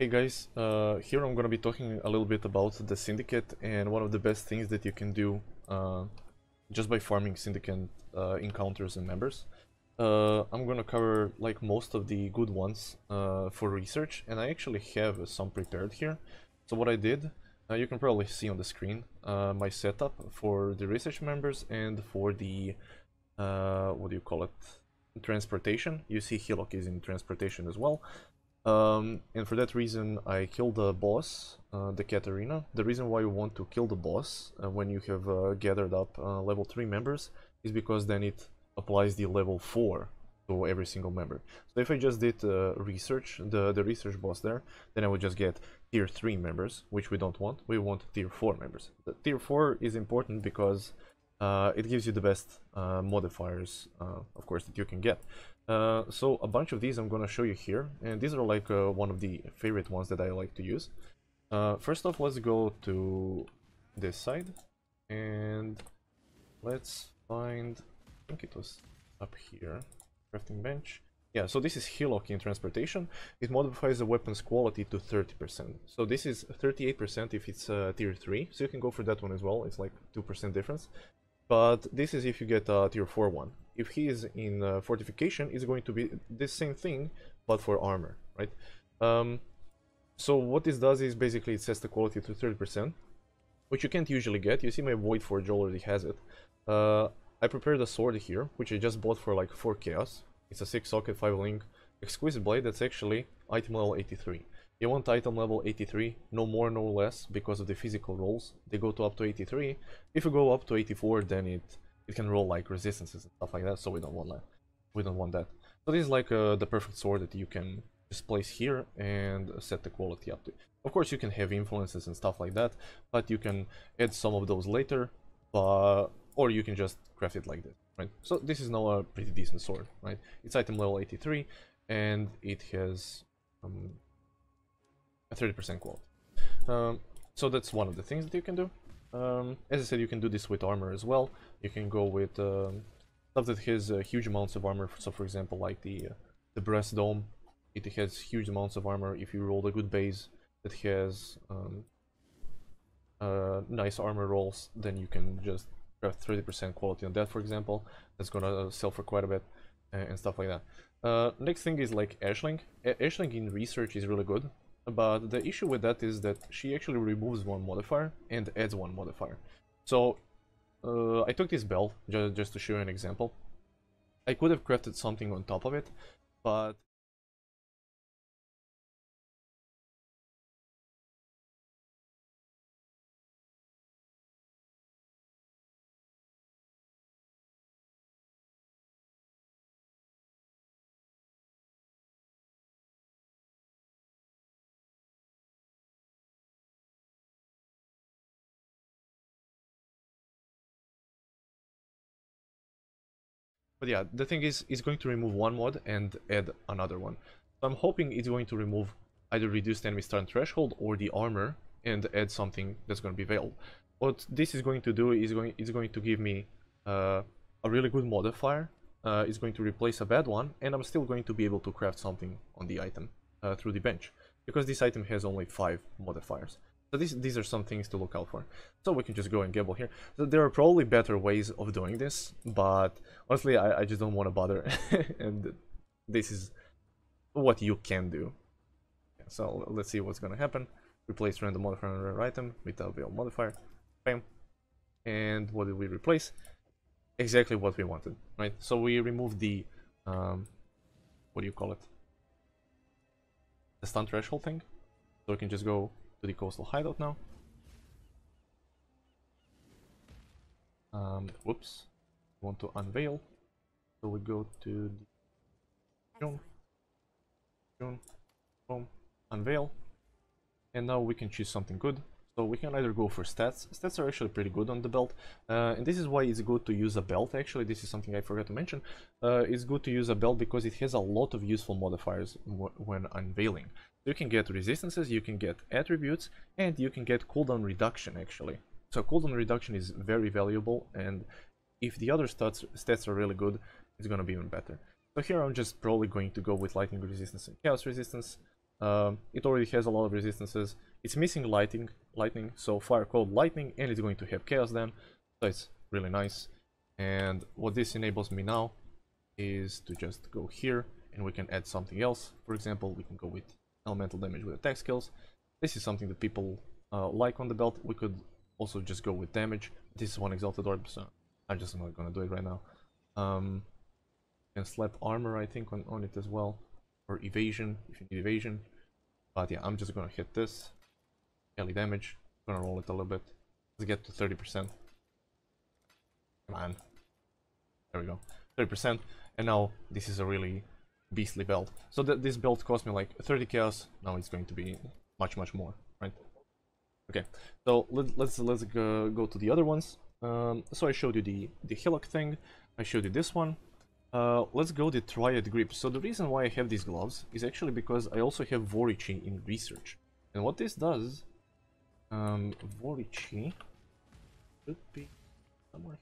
Hey guys, here I'm gonna be talking a little bit about the Syndicate and one of the best things that you can do just by farming Syndicate encounters and members. I'm gonna cover like most of the good ones for research, and I actually have some prepared here. So what I did, you can probably see on the screen my setup for the research members and for the what do you call it, transportation. You see Hillock is in transportation as well. And for that reason I killed the boss, the Katarina. The reason why you want to kill the boss when you have gathered up level 3 members is because then it applies the level 4 to every single member. So if I just did research, the research boss there, then I would just get tier 3 members, which we don't want. We want tier 4 members. The tier 4 is important because it gives you the best modifiers, of course, that you can get. So a bunch of these I'm gonna show you here, and these are like one of the favorite ones that I like to use. First off, let's go to this side, and let's find, I think it was up here, crafting bench. Yeah, so this is Hillock in transportation. It modifies the weapon's quality to 30%. So this is 38% if it's tier 3, so you can go for that one as well. It's like 2% difference. But this is if you get a tier 4 one. If he is in fortification, it's going to be the same thing, but for armor, right? So what this does is basically it sets the quality to 30%, which you can't usually get. You see my Void Forge already has it. I prepared a sword here, which I just bought for like 4 chaos. It's a 6 socket, 5 link, exquisite blade that's actually item level 83. You want item level 83, no more, no less, because of the physical rolls. They go to up to 83. If you go up to 84, then it can roll like resistances and stuff like that, so we don't want that. We don't want that. So this is like the perfect sword that you can just place here and set the quality up to. Of course, you can have influences and stuff like that, but you can add some of those later, or you can just craft it like this, right? So this is now a pretty decent sword, right? It's item level 83, and it has a 30% quality. So that's one of the things that you can do. As I said, you can do this with armor as well. You can go with stuff that has huge amounts of armor. So for example, like the breast dome, it has huge amounts of armor. If you roll a good base that has nice armor rolls, then you can just craft 30% quality on that, for example. That's gonna sell for quite a bit and stuff like that. Next thing is like Ashling. Ashling in research is really good. But the issue with that is that she actually removes one modifier and adds one modifier. So I took this belt just to show you an example. I could have crafted something on top of it, but yeah, the thing is, it's going to remove one mod and add another one. So I'm hoping it's going to remove either reduced enemy stun threshold or the armor and add something that's going to be veiled. What this is going to do is it's going to give me a really good modifier. It's going to replace a bad one, and I'm still going to be able to craft something on the item through the bench, because this item has only 5 modifiers. So these are some things to look out for. So we can just go and gamble here. So there are probably better ways of doing this, but honestly, I just don't want to bother. And this is what you can do. So let's see what's going to happen. Replace random modifier on rare item with a veil modifier. Bam. And what did we replace? Exactly what we wanted, right? So we removed the, what do you call it? The stun threshold thing. So we can just go to the coastal hideout now. Whoops. We want to unveil. So we go to the June, boom, unveil. And now we can choose something good. So we can either go for stats. Stats are actually pretty good on the belt. And this is why it's good to use a belt, actually. This is something I forgot to mention. It's good to use a belt because it has a lot of useful modifiers when unveiling. You can get resistances, you can get attributes, and you can get cooldown reduction, actually. So cooldown reduction is very valuable, and if the other stats are really good, it's going to be even better. So here I'm just probably going to go with lightning resistance and chaos resistance. It already has a lot of resistances. It's missing lightning, so fire, cold, lightning, and it's going to have chaos then, so it's really nice. And what this enables me now is to just go here and we can add something else. For example, we can go with elemental damage with attack skills. This is something that people like on the belt. We could also just go with damage. This is one exalted orb, so I'm just not gonna do it right now. Can slap armor, I think, on it as well, or evasion if you need evasion. But yeah, I'm just gonna hit this. Daily damage. Gonna roll it a little bit. Let's get to 30%. Come on. There we go. 30%. And now this is a really beastly belt. So this belt cost me like 30 chaos. Now it's going to be much more, right? Okay. So let's go to the other ones. So I showed you the hillock thing. I showed you this one. Let's go the Triad grip. So the reason why I have these gloves is actually because I also have Vorichi in research. And what this does, Vorichi should be somewhere.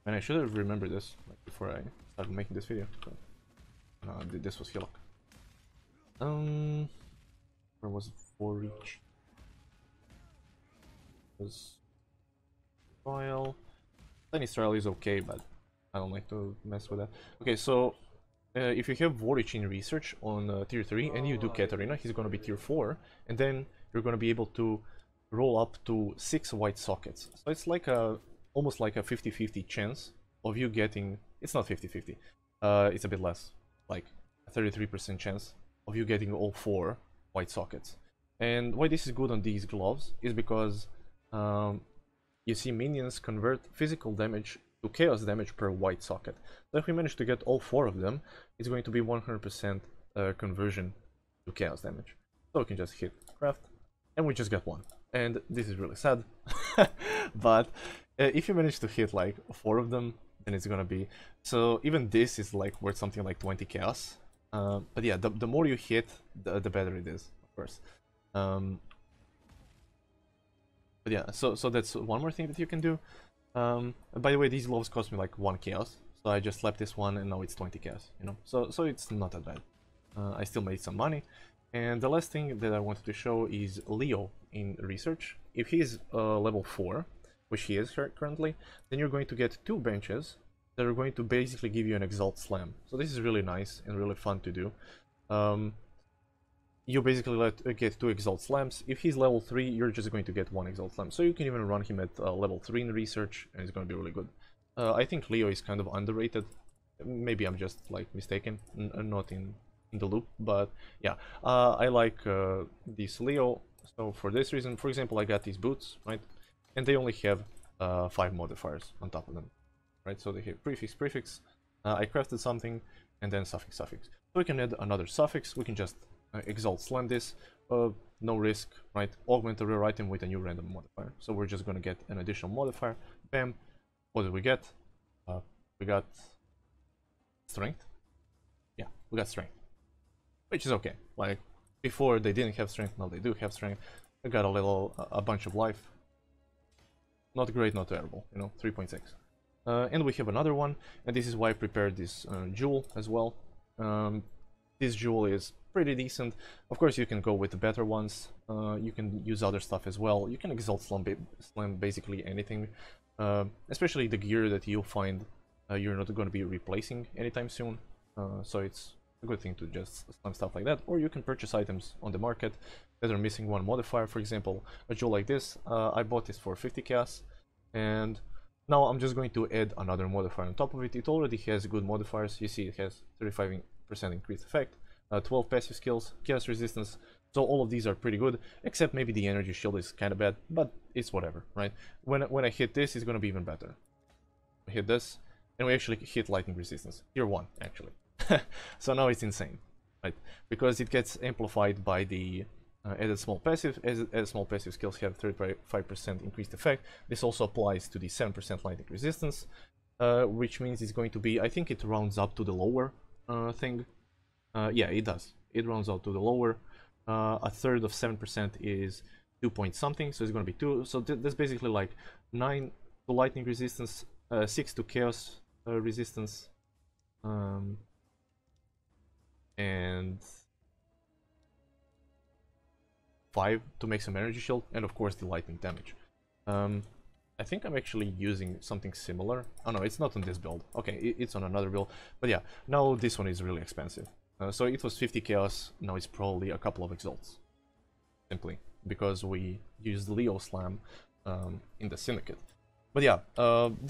And I should have remembered this like, before I started making this video. But, this was hillock. Where was Vorichi? Was trial. Tiny trial is okay, but I don't like to mess with that. Okay, so if you have Vorichi in research on tier 3 and you do Katarina, he's gonna be tier 4, and then you're gonna be able to roll up to 6 white sockets. So it's like almost like a 50-50 chance of you getting. It's not 50-50. It's a bit less, like a 33% chance of you getting all 4 white sockets. And why this is good on these gloves is because you see minions convert physical damage to chaos damage per white socket. So if we manage to get all 4 of them, it's going to be 100% conversion to chaos damage. So we can just hit craft, and we just got 1. And this is really sad, but if you manage to hit like 4 of them, then it's gonna be. So even this is like worth something like 20 chaos. But yeah, the more you hit, the better it is, of course. But yeah, so that's one more thing that you can do. By the way, these gloves cost me like 1 chaos, so I just slapped this one and now it's 20 chaos, you know, so it's not that bad. I still made some money. And the last thing that I wanted to show is Leo in research. If he is level 4, which he is currently, then you're going to get 2 benches that are going to basically give you an Exalt Slam. So this is really nice and really fun to do. You basically get 2 Exalt Slams. If he's level 3, you're just going to get 1 Exalt Slam. So you can even run him at level 3 in research, and it's going to be really good. I think Leo is kind of underrated. Maybe I'm just like mistaken, not in the loop, but yeah, I like this Leo. So for this reason, for example, I got these boots, right? And they only have 5 modifiers on top of them, right? So they have prefix. I crafted something, and then suffix. So we can add another suffix. We can just Exalt Slam this, no risk, right? Augment a rare item with a new random modifier. So we're just gonna get an additional modifier. Bam. What did we get? We got strength. Yeah, we got strength, which is okay. Like before they didn't have strength, now they do have strength. We got a bunch of life. Not great, not terrible, you know, 3.6. And we have another one, and this is why I prepared this jewel as well. This jewel is pretty decent. Of course, you can go with the better ones. You can use other stuff as well. You can Exalt Slam basically anything, especially the gear that you'll find you're not going to be replacing anytime soon. So it's a good thing to just slam stuff like that. Or you can purchase items on the market that are missing 1 modifier. For example, a jewel like this. I bought this for 50 chaos, and now I'm just going to add another modifier on top of it. It already has good modifiers. You see it has 35% increased effect, 12 passive skills, chaos resistance. So all of these are pretty good, except maybe the energy shield is kind of bad, but it's whatever, right? When I hit this, it's going to be even better. I hit this, and we actually hit lightning resistance. Tier 1, actually. So now it's insane, right? Because it gets amplified by the added small passive. Added small passive skills have 35% increased effect. This also applies to the 7% lightning resistance, which means it's going to be, I think it rounds up to the lower thing. Yeah, it does. It rounds out to the lower. A third of 7% is 2 point something, so it's going to be 2. So that's basically like 9 to lightning resistance, 6 to chaos resistance, and 5 to make some energy shield, and of course the lightning damage. I think I'm actually using something similar. Oh no, it's not on this build. Okay, it's on another build. But yeah, now this one is really expensive. So it was 50 chaos, now it's probably a couple of exalts. Simply because we used Leo Slam in the Syndicate. But yeah,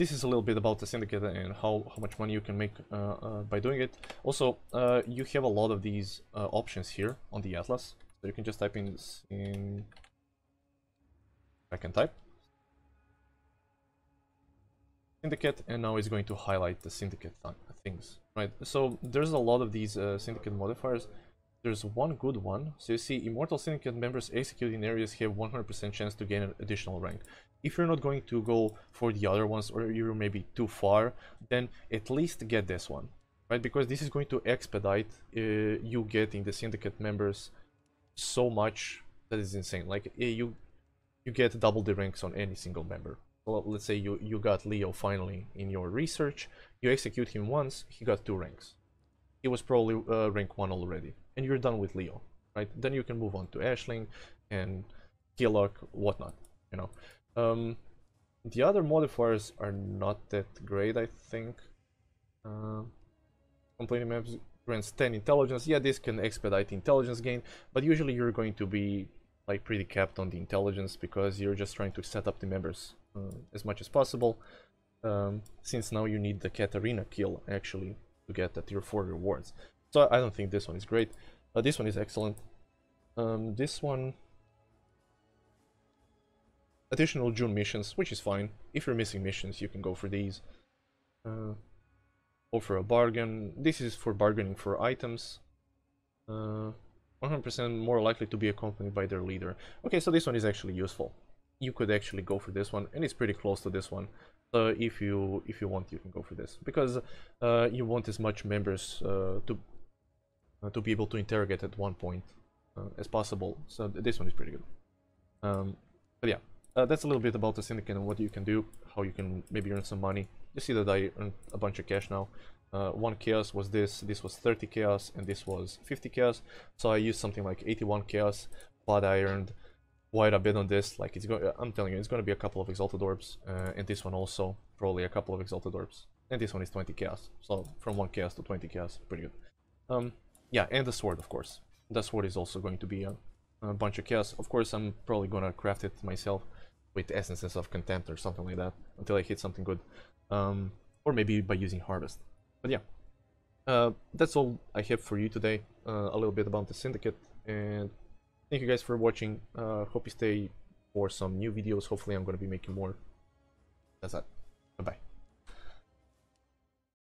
this is a little bit about the Syndicate and how much money you can make by doing it. Also, you have a lot of these options here on the Atlas. So you can just type in I can type Syndicate, and now it's going to highlight the Syndicate things, right? So there's a lot of these Syndicate modifiers. There's one good one. So you see, Immortal Syndicate members executing areas have 100% chance to gain an additional rank. If you're not going to go for the other ones, or you're maybe too far, then at least get this one, right? Because this is going to expedite you getting the Syndicate members so much that is insane. Like you get double the ranks on any single member. Well, let's say you got Leo finally in your research, you execute him once, he got 2 ranks. He was probably rank 1 already, and you're done with Leo, right? Then you can move on to Ashling and Killock, whatnot, you know. The other modifiers are not that great, I think. Complaining maps grants 10 intelligence. Yeah, this can expedite intelligence gain, but usually you're going to be like pretty capped on the intelligence because you're just trying to set up the members as much as possible, since now you need the Katarina kill actually to get the tier 4 rewards. So I don't think this one is great. This one is excellent. This one, additional June missions, which is fine. If you're missing missions, you can go for these. Offer a bargain. This is for bargaining for items. 100% more likely to be accompanied by their leader. Okay, so this one is actually useful. You could actually go for this one, and it's pretty close to this one. So if you want, you can go for this, because you want as much members to be able to interrogate at one point as possible. So this one is pretty good. But yeah, that's a little bit about the Syndicate and what you can do, how you can maybe earn some money. You see that I earned a bunch of cash now. 1 chaos was this was 30 chaos, and this was 50 chaos. So I used something like 81 chaos, but I earned quite a bit on this. Like I'm telling you, it's going to be a couple of exalted orbs, and this one also probably a couple of exalted orbs, and this one is 20 chaos. So from 1 chaos to 20 chaos, pretty good. Yeah, and the sword, of course. The sword is also going to be a bunch of chaos. Of course, I'm probably gonna craft it myself with essences of contempt or something like that until I hit something good, or maybe by using harvest. But yeah, that's all I have for you today. A little bit about the Syndicate, and thank you guys for watching. Hope you stay for some new videos. Hopefully I'm going to be making more. That's that. Bye bye.